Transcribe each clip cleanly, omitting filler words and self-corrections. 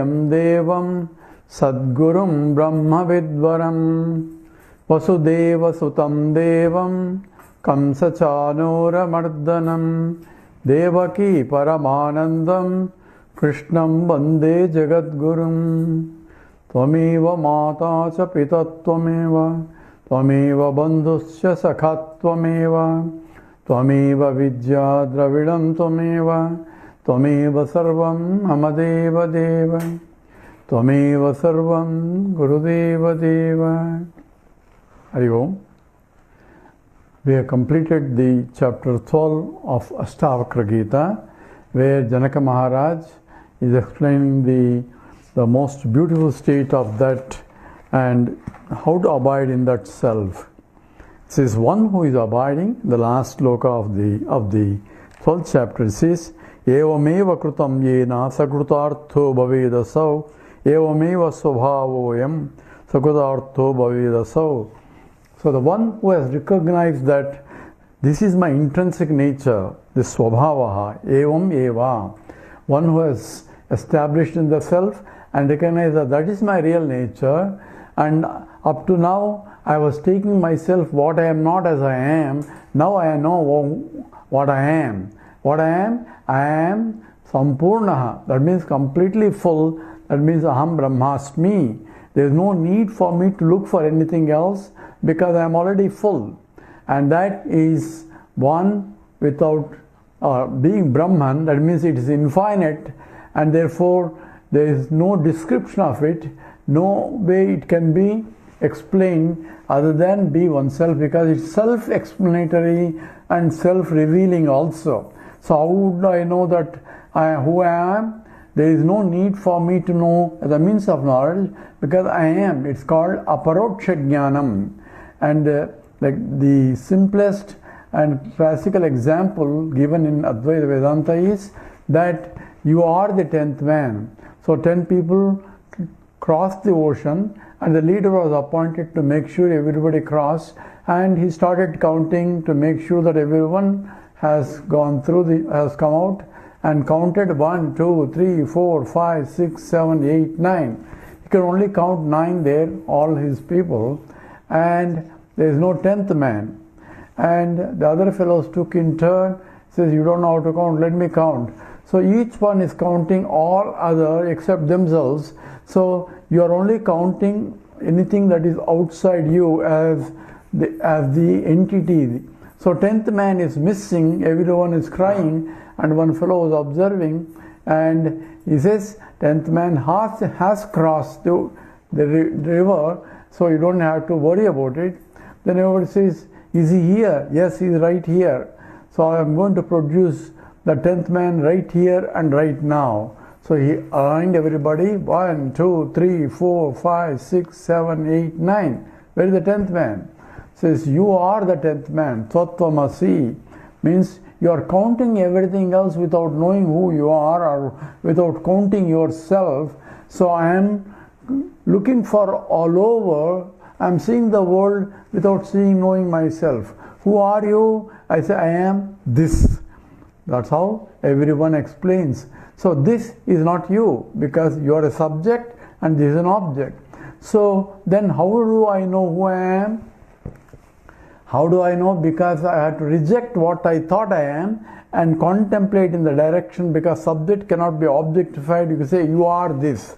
Swamayam Devam Sadgurum Brahma Vidvaram Vasudeva Sutam Devam Kamsa Chanora Mardanam Devaki Paramanandam Krishnam Vande Jagadgurum Tvameva Mata Cha Pita Tvameva Tvameva Bandhusya Sakha Tvameva Tvameva Vidya Dravidam Tvameva Tvameva Sarvam Amadeva Deva Tvameva Sarvam Gurudeva Deva. Hari Om. We have completed the chapter 12 of Ashtavakra Gita, where Janaka Maharaj is explaining the most beautiful state of that and how to abide in that self. It says, one who is abiding, the last sloka of the 12th chapter says, Evameva krutam yena sakrutartho bhavedasau evameva svabhavoyam sakrutartho bhavedasau. So the one who has recognized that this is my intrinsic nature, this svabhavaha, evam eva, one who has established in the self and recognized that that is my real nature, and up to now I was taking myself what I am not as I am. Now I know what I am. What I am? I am sampurnaha. That means completely full. That means aham brahmasmi. There is no need for me to look for anything else because I am already full. And that is one without being Brahman. That means it is infinite, and therefore there is no description of it, no way it can be explained other than be oneself, because it's self-explanatory and self-revealing also. So how would I know that who I am? There is no need for me to know as a means of knowledge because I am. It's called aparoksha jnanam. And like the simplest and classical example given in Advaita Vedanta is that you are the 10th man. So 10 people crossed the ocean, and the leader was appointed to make sure everybody crossed, and he started counting to make sure that everyone has gone through has come out, and counted 1, 2, 3, 4, 5, 6, 7, 8, 9. He could only count 9 there, all his people, and there is no 10th man. And the other fellows took in turn, says, you don't know how to count, let me count. So each one is counting all other except themselves. So you are only counting anything that is outside you as the entity. So 10th man is missing, everyone is crying, and one fellow is observing, and he says, 10th man has crossed the river, so you don't have to worry about it. Then everybody says, is he here? Yes, he is right here. So I am going to produce the 10th man right here and right now. So he aligned everybody, 1, 2, 3, 4, 5, 6, 7, 8, 9. Where is the 10th man? Says, you are the 10th man. Tattvamasi means you are counting everything else without knowing who you are or without counting yourself. So I am looking for all over. I am seeing the world without knowing myself. Who are you? I say, I am this. That's how everyone explains. So this is not you, because you are a subject and this is an object. So then how do I know who I am? How do I know? Because I had to reject what I thought I am and contemplate in the direction, because subject cannot be objectified. You can say, you are this.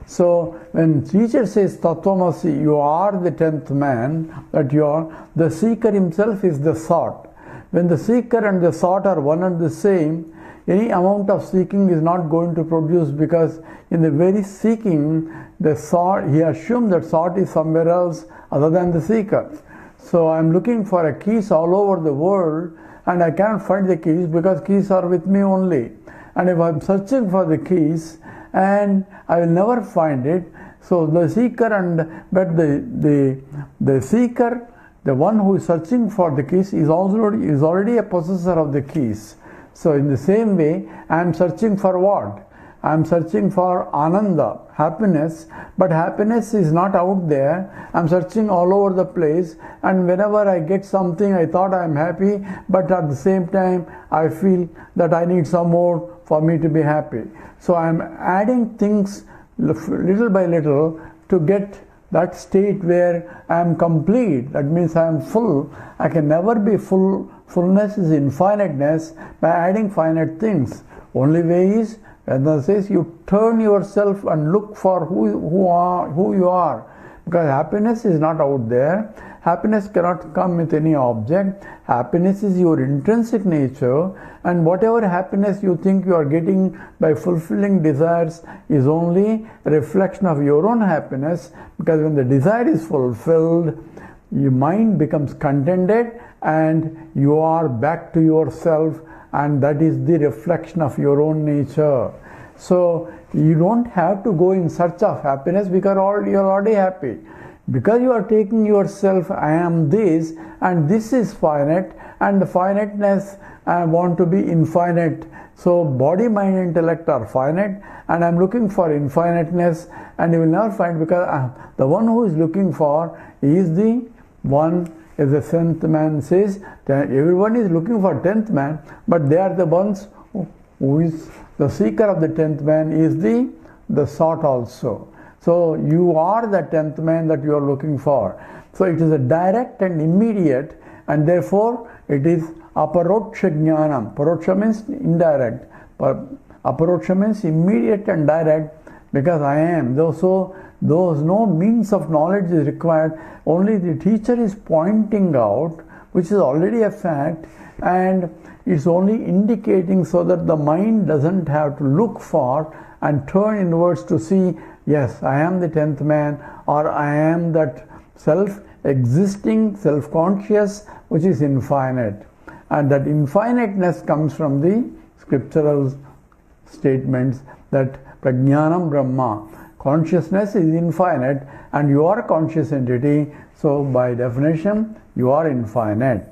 So when teacher says Tattvamasi, you are the 10th man, that you are, the seeker himself is the sought. When the seeker and the sought are one and the same, any amount of seeking is not going to produce, because in the very seeking, the sought, he assumes that sought is somewhere else other than the seeker. So I am looking for a keys all over the world, and I can't find the keys because keys are with me only. And if I am searching for the keys, and I will never find it, so the seeker but the seeker, the one who is searching for the keys, is already a possessor of the keys. So in the same way, I am searching for what? I am searching for ananda, happiness, but happiness is not out there. I am searching all over the place, and whenever I get something, I thought I am happy, but at the same time, I feel that I need some more for me to be happy. So I am adding things little by little to get that state where I am complete. That means I am full. I can never be full. Fullness is infiniteness by adding finite things. Only way is, Vedanta says, you turn yourself and look for who you are. Because happiness is not out there. Happiness cannot come with any object. Happiness is your intrinsic nature, and whatever happiness you think you are getting by fulfilling desires is only a reflection of your own happiness, because when the desire is fulfilled, your mind becomes contented and you are back to yourself, and that is the reflection of your own nature. So you don't have to go in search of happiness because you are already happy. Because you are taking yourself, I am this, and this is finite, and the finiteness, I want to be infinite. So body, mind, intellect are finite, and I am looking for infiniteness, and you will never find, because the one who is looking for is the one, as the 10th man says, that everyone is looking for 10th man, but they are the ones who is the seeker of the 10th man is the sought also. So you are the 10th man that you are looking for. So it is a direct and immediate, and therefore it is aparoksha jnanam. Paroksha means indirect. Aparoksha means immediate and direct, because I am. So no means of knowledge is required. Only the teacher is pointing out, which is already a fact, and it's only indicating so that the mind doesn't have to look for and turn inwards to see, yes, I am the 10th man, or I am that self-existing, self-conscious, which is infinite. And that infiniteness comes from the scriptural statements that prajnanam brahma, consciousness is infinite, and you are a conscious entity, so by definition, you are infinite.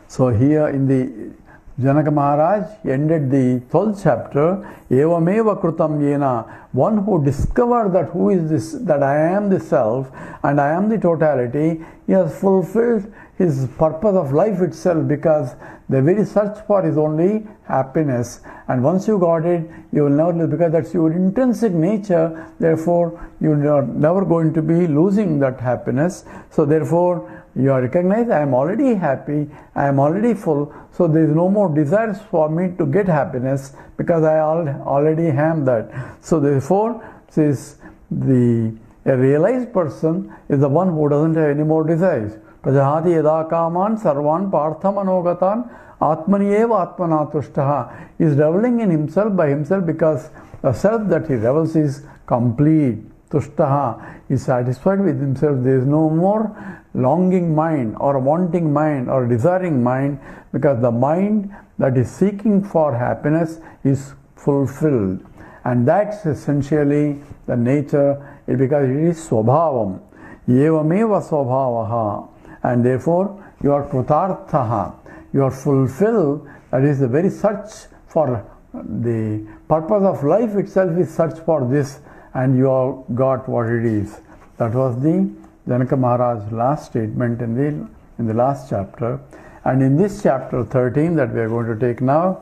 So here in the Janaka Maharaj ended the 12th chapter, Evameva Krutam Yena, one who discovered that who is this, that I am the self and I am the totality, he has fulfilled his purpose of life itself, because the very search for is only happiness. And once you got it, you will never lose, because that's your intrinsic nature, therefore you are never going to be losing that happiness. So therefore, you are recognized, I am already happy, I am already full, so there is no more desires for me to get happiness, because I already am that. So therefore, says a realized person is the one who doesn't have any more desires. Prajahati yada kaman sarvan partham anogatan atmaniyeva atmanatushtaha. He is reveling in himself by himself, because the self that he revels is complete. Tushtaha is satisfied with himself. There is no more longing mind or wanting mind or desiring mind, because the mind that is seeking for happiness is fulfilled. And that's essentially the nature, because it is swabhavam. Evameva swabhavaha. And therefore you are krutarthaha. You are fulfilled. That is the very search for the purpose of life itself is search for this, and you have got what it is. That was the Janaka Maharaj's last statement in the last chapter. And in this chapter 13 that we are going to take now,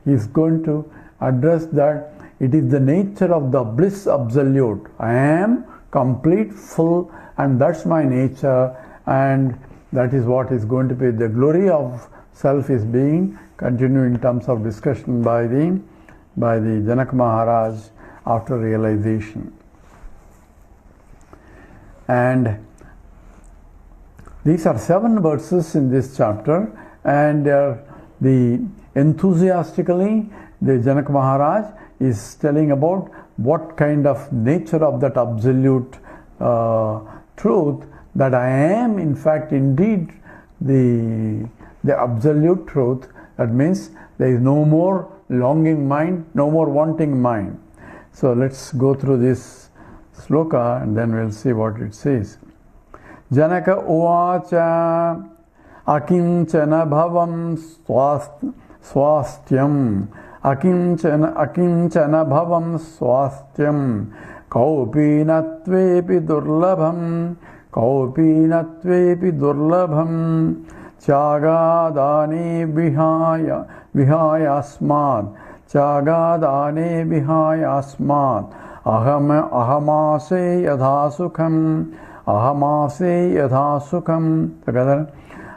he is going to address that it is the nature of the bliss absolute. I am complete, full, and that's my nature, and that is what is going to be the glory of self is being continued in terms of discussion by the Janaka Maharaj after realization. And these are 7 verses in this chapter, and the enthusiastically the Janaka Maharaj is telling about what kind of nature of that absolute truth, that I am in fact indeed the absolute truth. That means there is no more longing mind, no more wanting mind. So let's go through this sloka and then we'll see what it says. Janaka uvacha akinchana bhavam swastyam akinchana bhavam swastyam kaupinatvepi durlabham chagadani vihayasmad Chagadane vihayasmat ahamase yadha sukham ahamase yadha sukham. Together.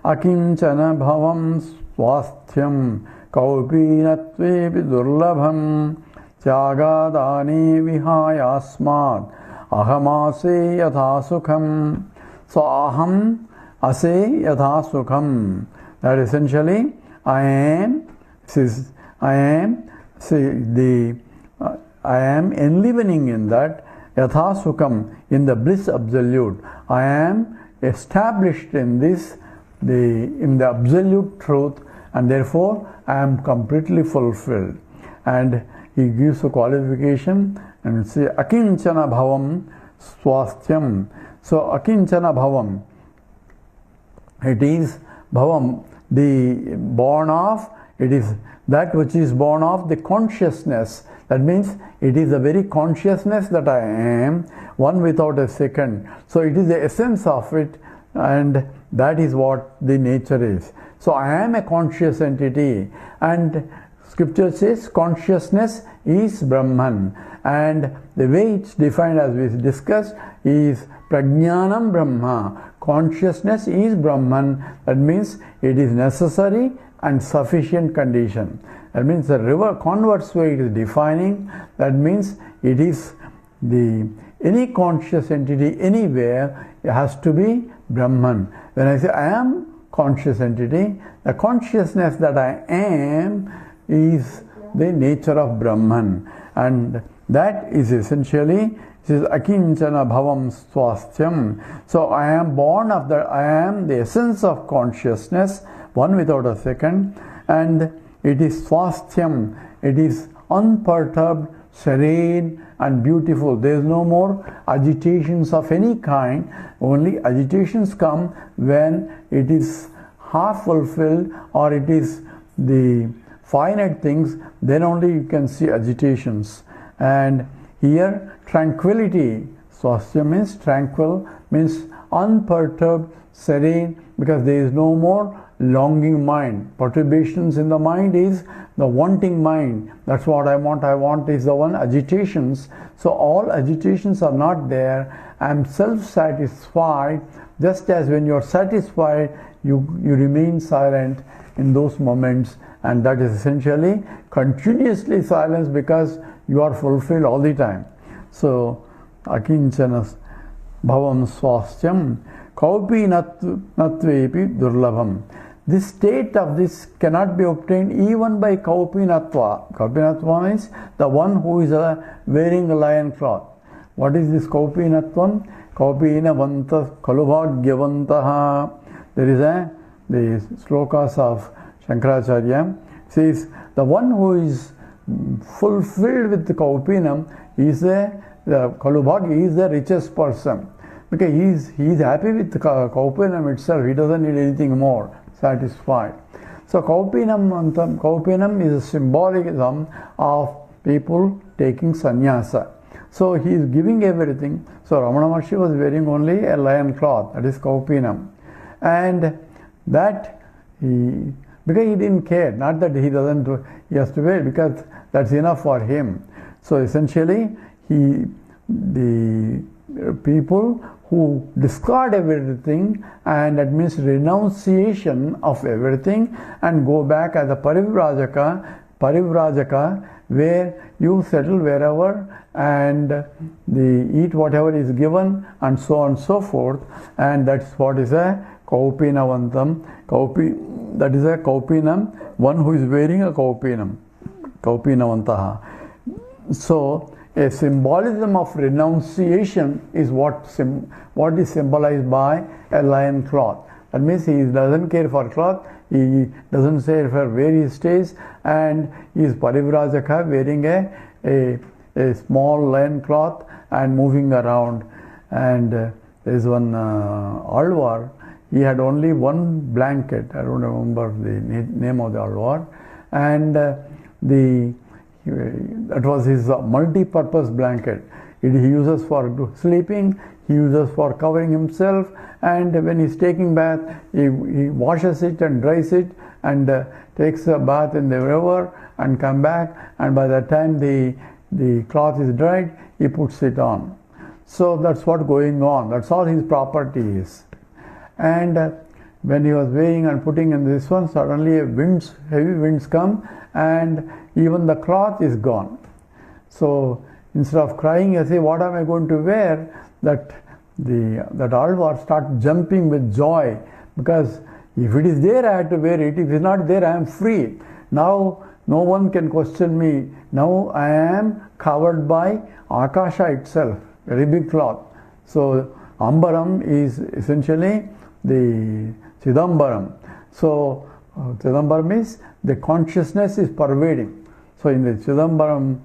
Akinchana bhavam swasthyam kaupinatve vidurlabham Chagadane vihayasmat ahamase yadha sukham. So aham ase yadha sukham. That essentially I am enlivening in that yatha sukham, in the bliss absolute. I am established in this, in the absolute truth, and therefore I am completely fulfilled. And he gives a qualification and say akinchana bhavam swasthyam. So akinchana bhavam, it is bhavam, the born of, it is that which is born of the consciousness. That means it is the very consciousness that I am, one without a second. So it is the essence of it, and that is what the nature is. So I am a conscious entity, and scripture says consciousness is Brahman, and the way it's defined as we discussed is Prajnanam Brahma. Consciousness is Brahman. That means it is necessary and sufficient condition. That means the converse way it is defining. That means it is any conscious entity anywhere, it has to be Brahman. When I say I am conscious entity, the consciousness that I am is the nature of Brahman, and that is essentially, this is akinchana bhavam swasthyam. So I am born of that, I am the essence of consciousness, one without a second, and it is swasthyam, it is unperturbed, serene and beautiful. There is no more agitations of any kind. Only agitations come when it is half fulfilled or it is the finite things, then only you can see agitations. And here tranquility, swastya means tranquil, means unperturbed, serene, because there is no more longing mind. Perturbations in the mind is the wanting mind. That's what I want is the one. Agitations, so all agitations are not there. I am self-satisfied. Just as when you are satisfied, you remain silent in those moments, and that is essentially continuously silence, because you are fulfilled all the time. So akinchana bhavam swastyam kaupi natvepi durlabham. This state of this cannot be obtained even by kaupinatva. Kaupinatva means the one who is wearing a lion cloth. What is this kaupinatvam? Kaupina vanta kalubhagyavantaha. There is the slokas of Shankaracharya says the one who is fulfilled with the kaupinam is the kalubhag is the richest person, because he is happy with the kaupinam itself. He doesn't need anything more. Satisfied. So kaupinam is a symbolism of people taking sannyasa. So he is giving everything. So Ramana Maharshi was wearing only a lion cloth, that is kaupinam, and that because he didn't care, not that he has to wear, because that's enough for him. So essentially the people who discard everything, and that means renunciation of everything, and go back as a parivrajaka, where you settle wherever and eat whatever is given, and so on and so forth. And that's what is a kaupinavantam. That is a kaupinam, one who is wearing a kaupinam, kaupinavantaha. So a symbolism of renunciation is what is symbolized by a lion cloth. That means he doesn't care for cloth, he doesn't care for where he stays, and he is parivrajaka, wearing a small lion cloth and moving around. And there is one Alvar, he had only one blanket, I don't remember the name of the Alvar, and that was his multi-purpose blanket. He uses for sleeping, he uses for covering himself, and when he's taking bath, he washes it and dries it and takes a bath in the river and come back, and by the time the cloth is dried, he puts it on. So that's what's going on. That's all his property is. And when he was weighing and putting in this one, suddenly heavy winds come, and even the cloth is gone. So instead of crying, I say, what am I going to wear? That Alvar starts jumping with joy, because if it is there, I have to wear it. If it is not there, I am free. Now no one can question me. Now I am covered by Akasha itself, very big cloth. So Ambaram is essentially the Chidambaram. So Chidambaram is the consciousness is pervading. So in the Chidambaram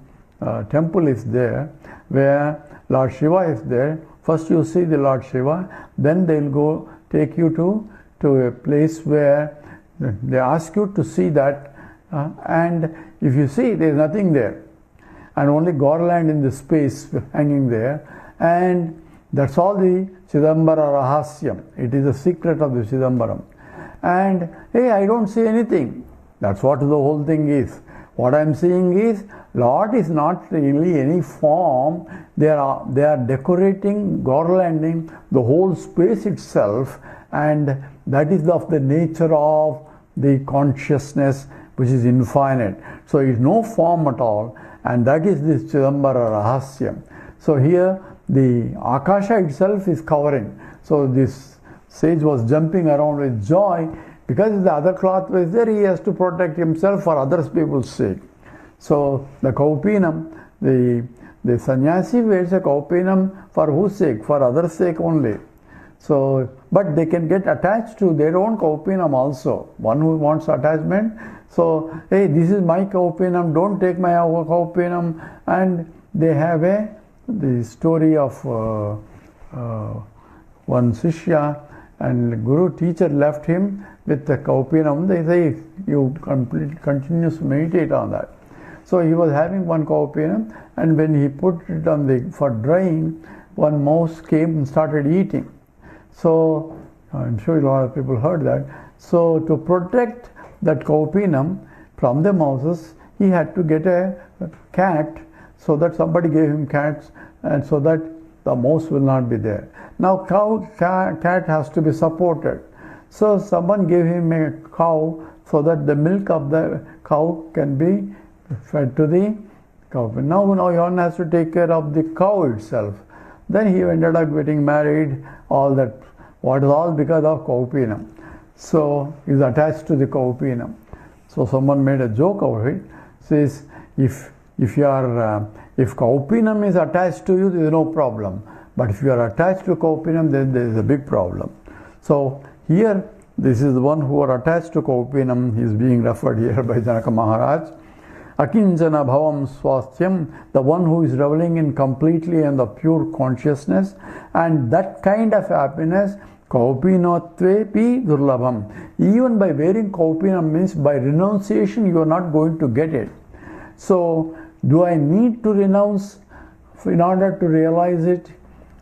temple is there, where Lord Shiva is there. First you see the Lord Shiva, then they'll go take you to a place where they ask you to see that, and if you see, there is nothing there, and only garland in the space hanging there, and that's all the Chidambara Rahasyam. It is the secret of the Chidambaram. And hey, I don't see anything. That's what the whole thing is. What I am seeing is, Lord is not really any form. They are decorating, garlanding the whole space itself, and that is of the nature of the consciousness, which is infinite. So it is no form at all, and that is this Chidambara Rahasyam. So here the Akasha itself is covering. So this sage was jumping around with joy, because the other cloth was there, he has to protect himself for others people's sake. So the Kaupinam, the sannyasi wears a Kaupinam for whose sake? For others' sake only. So, but they can get attached to their own Kaupinam also. One who wants attachment, so, hey, this is my Kaupinam, don't take my Kaupinam. And they have the story of one Sishya, and Guru teacher left him with the Kaupinam. They say, you continuously meditate on that. So he was having one Kaupinam, and when he put it on for drying, one mouse came and started eating. So I'm sure a lot of people heard that. So to protect that Kaupinam from the mouses, he had to get a cat, so that somebody gave him cats, and so that the mouse will not be there. Now cat has to be supported. So someone gave him a cow, so that the milk of the cow can be fed to the cow. Now one has to take care of the cow itself. Then he ended up getting married, all that. What is all because of Kaupinam. So he is attached to the Kaupinam. So someone made a joke of it. Says, if Kaupinam is attached to you, there is no problem. But if you are attached to Kaupinam, then there is a big problem. So here, this is the one who are attached to Kaupinam. He is being referred here by Janaka Maharaj. Akinjana bhavam swasthyam, the one who is reveling in completely in the pure consciousness, and that kind of happiness, kaupinotve pi durlabham. Even by wearing kaupinam means by renunciation you are not going to get it. So do I need to renounce in order to realize it?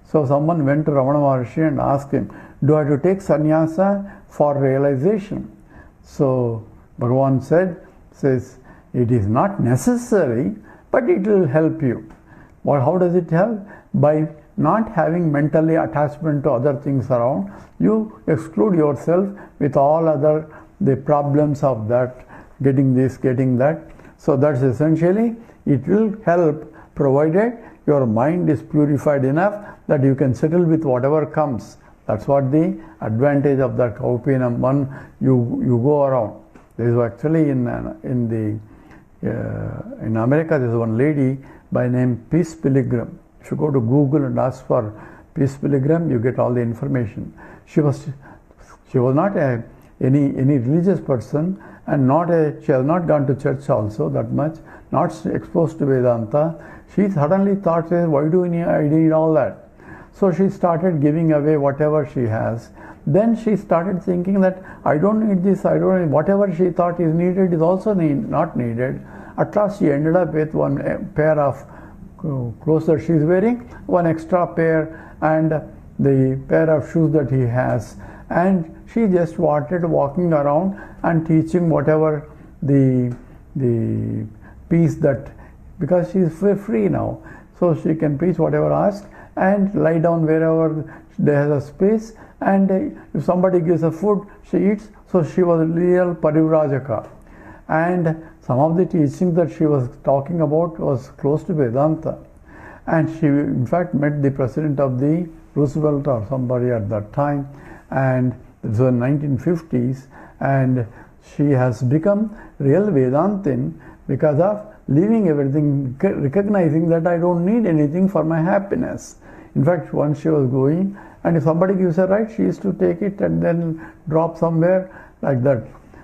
So someone went to Ramana Maharshi and asked him, do I have to take sannyasa for realization? So Bhagavan says, it is not necessary, but it will help you. Well, how does it help? By not having mentally attachment to other things around, you exclude yourself with all other the problems of that, getting this, getting that. So that's essentially, it will help, provided your mind is purified enough that you can settle with whatever comes. That's what the advantage of that Kaupinam. One, you go around. There is actually in America, there is one lady by name Peace Pilgrim. If you go to Google and ask for Peace Pilgrim, you get all the information. She was not any religious person, and she has not gone to church also that much, not exposed to Vedanta. She suddenly thought, why do I need all that? So she started giving away whatever she has. Then she started thinking that I don't need this, I don't need whatever she thought is needed is also not needed. At last she ended up with one pair of clothes that she is wearing, one extra pair, and the pair of shoes that he has, and she just wanted walking around and teaching whatever the piece that, because she is free now, so she can preach whatever asked and lie down wherever there has a space, and if somebody gives her food, she eats. So she was a real parivrajaka, and some of the teachings that she was talking about was close to Vedanta, and she in fact met the president of the Roosevelt or somebody at that time, and it was in 1950s, and she has become real Vedantin because of leaving everything, recognizing that I don't need anything for my happiness. In fact, once she was going, and if somebody gives her right, she used to take it and then drop somewhere like that.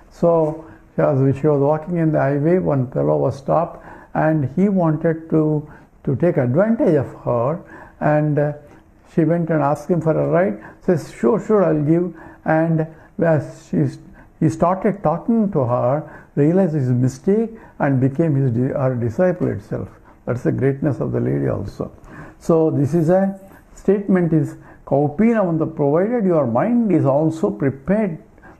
So she was walking in the highway, one fellow was stopped, and he wanted to take advantage of her, and she went and asked him for a ride. Says, sure, I'll give. And as he started talking to her, realized his mistake, and became her disciple itself. That's the greatness of the lady also. So this is a statement is Kaupinavanta, provided your mind is also prepared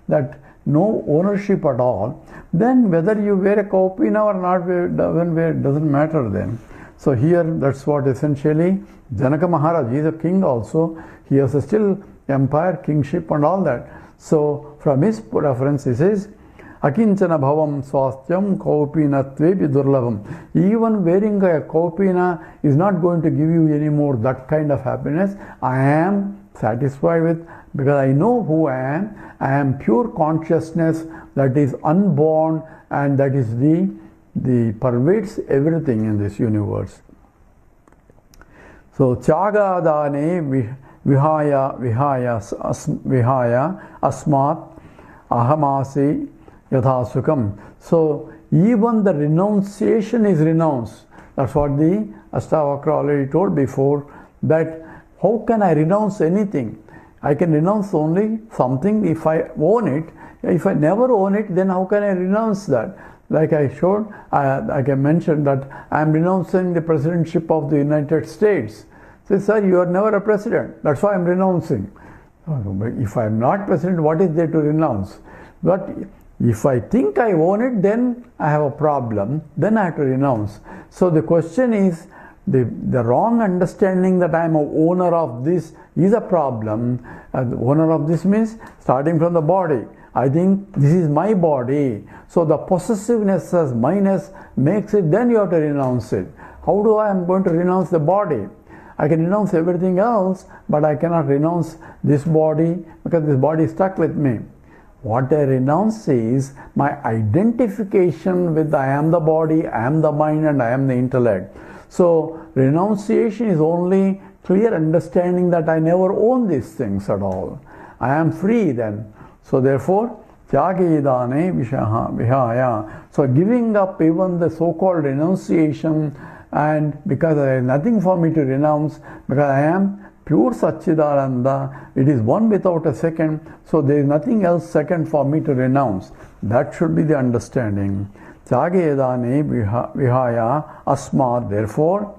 that no ownership at all, then whether you wear a Kaupina or not doesn't matter then. So here that's what essentially Janaka Maharaj, he is a king also, he has a still empire, kingship and all that. So from his reference he says, Akinchana bhavam swastyam kaupinatve vidurlavam. Even wearing a kaupina is not going to give you any more that kind of happiness. I am satisfied with, because I know who I am. I am pure consciousness that is unborn, and that is the pervades everything in this universe. So Chagadane vihaya asmat ahamasi yathasukam. So even the renunciation is renounced. That's what the Ashtavakra already told before, that how can I renounce anything? I can renounce only something if I own it. If I never own it, then how can I renounce that? Like I showed, I can mention that I am renouncing the presidentship of the United States. Say, sir, you are never a president. That's why I am renouncing. If I am not president, what is there to renounce? But if I think I own it, then I have a problem. Then I have to renounce. So the question is, the wrong understanding that I am an owner of this is a problem. The owner of this means starting from the body. I think this is my body. So the possessiveness as minus makes it, then you have to renounce it. How do I am going to renounce the body? I can renounce everything else, but I cannot renounce this body because this body is stuck with me. What I renounce is my identification with I am the body, I am the mind, and I am the intellect. So renunciation is only clear understanding that I never own these things at all. I am free then. So therefore, tyagedane vihaya. So giving up even the so-called renunciation, and because there is nothing for me to renounce, because I am pure Satchidananda, it is one without a second, so there is nothing else second for me to renounce. That should be the understanding. Tyagedane vihaya asmat, therefore,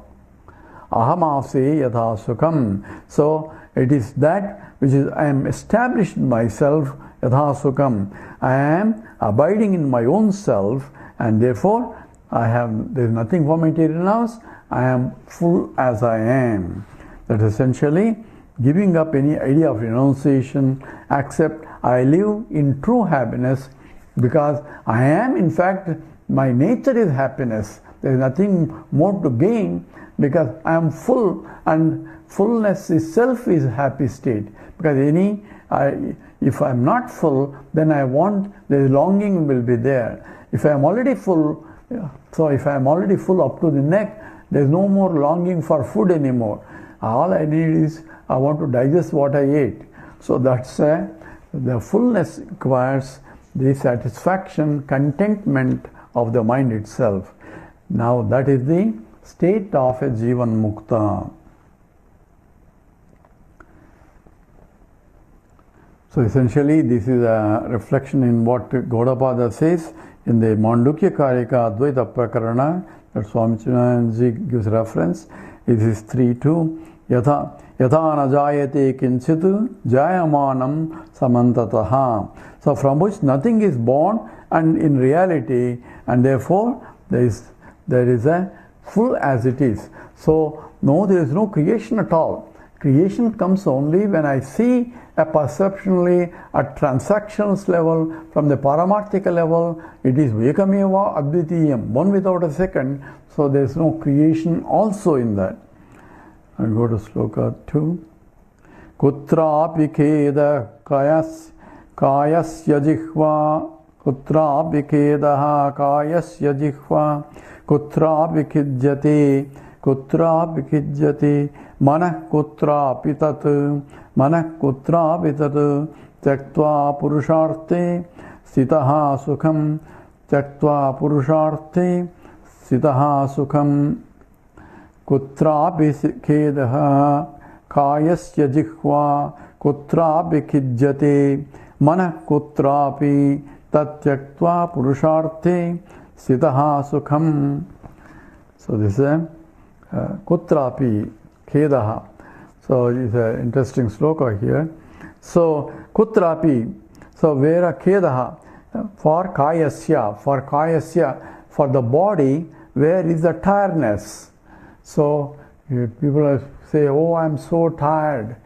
ahamase yatha sukham. So it is that which is, I am established in myself, yatha sukham. I am abiding in my own self, and therefore there is nothing for me to renounce. I am full as I am. That is essentially giving up any idea of renunciation, except I live in true happiness, because I am, in fact, my nature is happiness. There is nothing more to gain, because I am full, and fullness itself is happy state. Because if I am not full, then the longing will be there. If I am already full, so if I am already full up to the neck, there is no more longing for food anymore. All I need is, I want to digest what I ate. So that's the fullness requires the satisfaction, contentment of the mind itself. Now that is the state of a Jivan Mukta. So essentially this is a reflection in what Gaudapada says in the Mandukya Karika Advaita Prakarana that Swami Chidanandaji gives reference. It is 3.2. yatha na jayate kinchit jayamanam samantataha. So from which nothing is born and in reality, and therefore there is a full as it is. So no, there is no creation at all. Creation comes only when I see a perceptionally at transactions level, from the paramarthika level, it is ekameva advitiyam, one without a second. So there is no creation also in that. I'll go to sloka 2. Kutrapi kheda kayasya jihva, kutrapi khedaha kayasya jihva, kutrapi khijyate, kutrapi khijyate, manah kutrapi tat, manah kutrapi tat, tyaktva purusharte sitaha sukham, tyaktva purusharte sitaha sukham, kutrapi khedaha kayasya jihva, kutrapi khijyate, manah kutrapi tat tyaktva purusharte sitaha sukham. So this is a kutrapi khedaha. So it's an interesting sloka here. So kutrapi, so where a khedaha, for kayasya, for the body, where is the tiredness? So people say, oh, I'm so tired.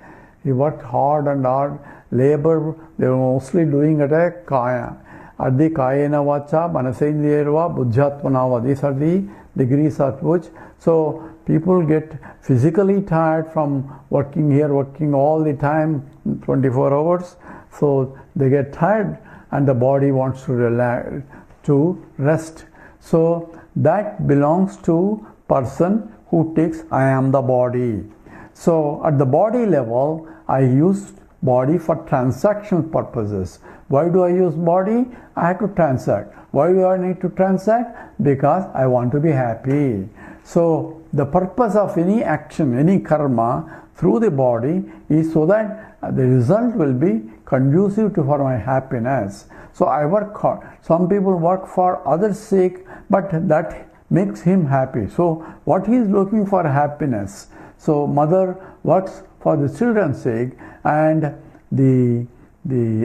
He worked hard and hard. Labor, they were mostly doing at a kaya. Adi kayena vacha, manasendriyarva, buddhyatmanava. These are the degrees at which. So people get physically tired from working here, working all the time, 24 hours. So they get tired and the body wants to relax, to rest. So that belongs to person who takes I am the body. So at the body level, I use body for transaction purposes. Why do I use body? I have to transact. Why do I need to transact? Because I want to be happy. So the purpose of any action, any karma through the body is so that the result will be conducive for my happiness. So I work hard. Some people work for others' sake, but that makes him happy. So what he is looking for happiness. So mother works for the children's sake, and the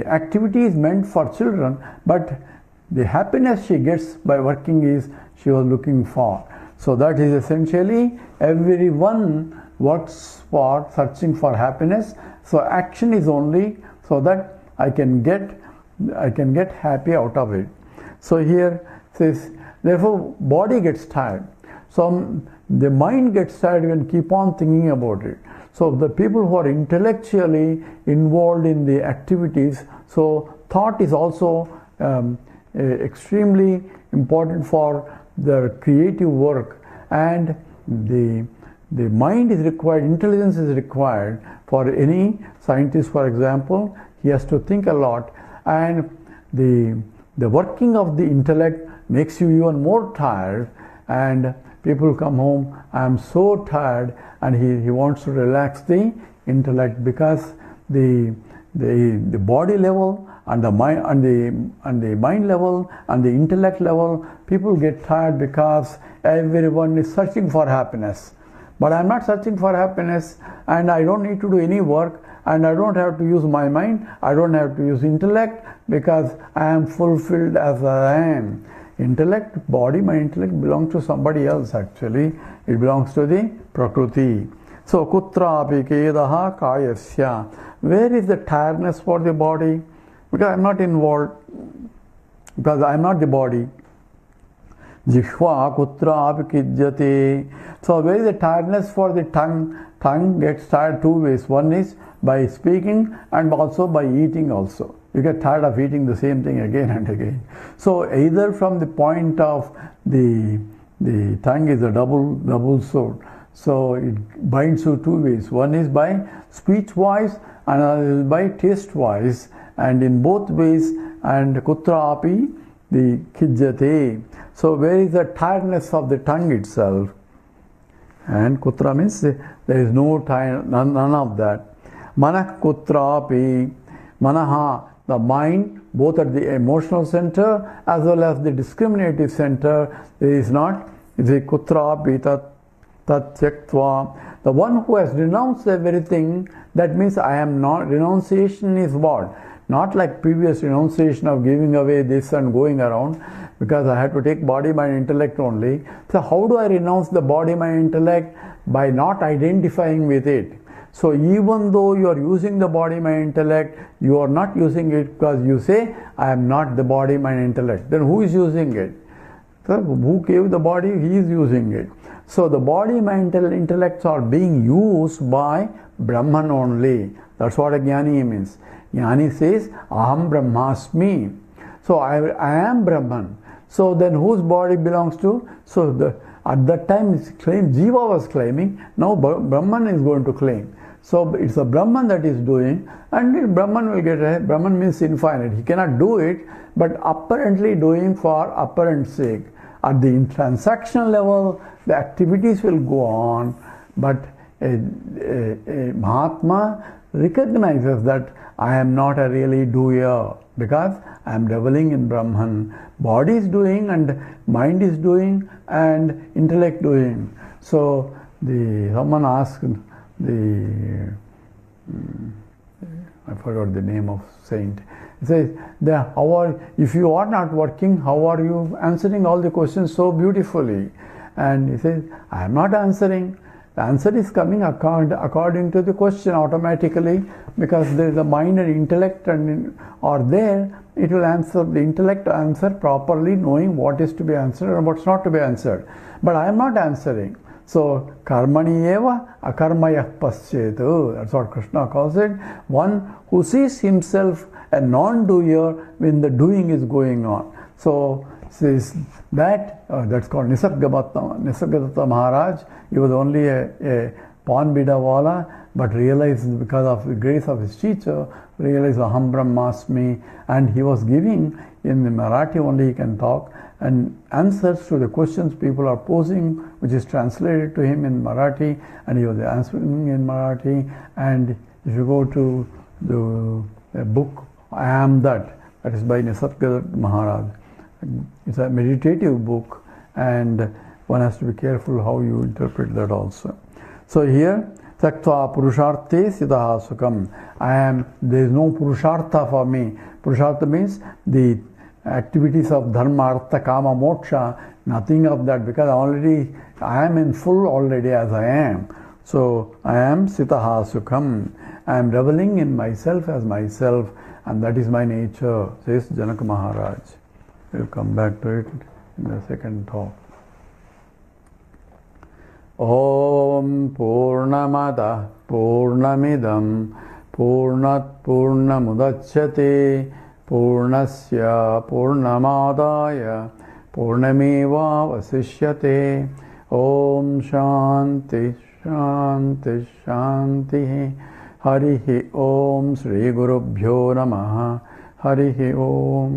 activity is meant for children, but the happiness she gets by working is she was looking for. So that is essentially everyone works for searching for happiness. So action is only so that I can get happy out of it. So here says, therefore body gets tired. So the mind gets tired when keep on thinking about it. So the people who are intellectually involved in the activities, so thought is also extremely important for the creative work, and the mind is required, intelligence is required for any scientist. For example, he has to think a lot, and the working of the intellect makes you even more tired, and people come home, I am so tired, and he wants to relax the intellect, because the body level and the mind and the mind level and the intellect level, people get tired because everyone is searching for happiness. But I am not searching for happiness, and I don't need to do any work, and I don't have to use my mind, I don't have to use intellect, because I am fulfilled as I am. Intellect, body, my intellect belongs to somebody else actually. It belongs to the Prakriti. So, kutrapi kedaha kayasya. Where is the tiredness for the body? Because I am not involved, because I am not the body. Jihva kutrapi kijyate. So, where is the tiredness for the tongue? Tongue gets tired two ways. One is by speaking and also by eating also. You get tired of eating the same thing again and again. So either from the point of the tongue is a double sword. So it binds you two ways. One is by speech wise, another is by taste wise, and in both ways. And kutrapi the kijyate. So where is the tiredness of the tongue itself? And kutra means there is no time, none of that. Manah kutrapi, manaha, the mind, both at the emotional center as well as the discriminative center, there is not, is a kutrapi tat tat tyaktva. The one who has renounced everything, that means I am not. Renunciation is what? Not like previous renunciation of giving away this and going around, because I had to take body, mind, intellect only. So how do I renounce the body, mind, intellect? By not identifying with it. So even though you are using the body, mind, intellect, you are not using it because you say, I am not the body, mind, intellect. Then who is using it? So who gave the body? He is using it. So the body, mind, intellects are being used by Brahman only. That's what a Jnani means. Jnani says, Aham Brahmasmi. So I am Brahman. So then whose body belongs to? So at that time it's claimed, Jiva was claiming, now Brahman is going to claim. So it's a Brahman that is doing, and Brahman will get a, Brahman means infinite. He cannot do it, but apparently doing for apparent sake. At the transactional level, the activities will go on, but a Mahatma recognizes that I am not a really doer, because I am reveling in Brahman. Body is doing and mind is doing and intellect doing. So someone asked I forgot the name of saint. He says, if you are not working, how are you answering all the questions so beautifully? And he says, I am not answering. The answer is coming according to the question automatically, because there is a mind and intellect are there. It will answer, the intellect answer properly, knowing what is to be answered and what's not to be answered. But I am not answering. So, karmani eva akarmayah paschyetu. That's what Krishna calls it. One who sees himself a non-doer when the doing is going on. So, says that, that's called Nisargadatta Maharaj. He was only a pawn bidawala, but realized because of the grace of his teacher, realized Aham Brahmasmi, and he was giving, in the Marathi only he can talk, and answers to the questions people are posing, which is translated to him in Marathi, and he was answering in Marathi. And if you go to the book, I Am That is by Nisargadatta Maharaj. It's a meditative book, and one has to be careful how you interpret that also. So here, Taktva Purusharthe Siddha Sukham. There is no Purushartha for me. Purushartha means the activities of Dharma, Artha, Kama, Moksha, nothing of that, because I am in full already as I am. So I am Sitaha Sukham. I am reveling in myself as myself, and that is my nature, says Janaka Maharaj. We'll come back to it in the second talk. Om Purnamada Purnamidam Purnat Purnamudachyate Purnasya Purnamadaya Purnameva Vasishyate. Om Shanti Shanti Shanti. Harihi Om Sri Gurubhyo Namaha. Harihi Om.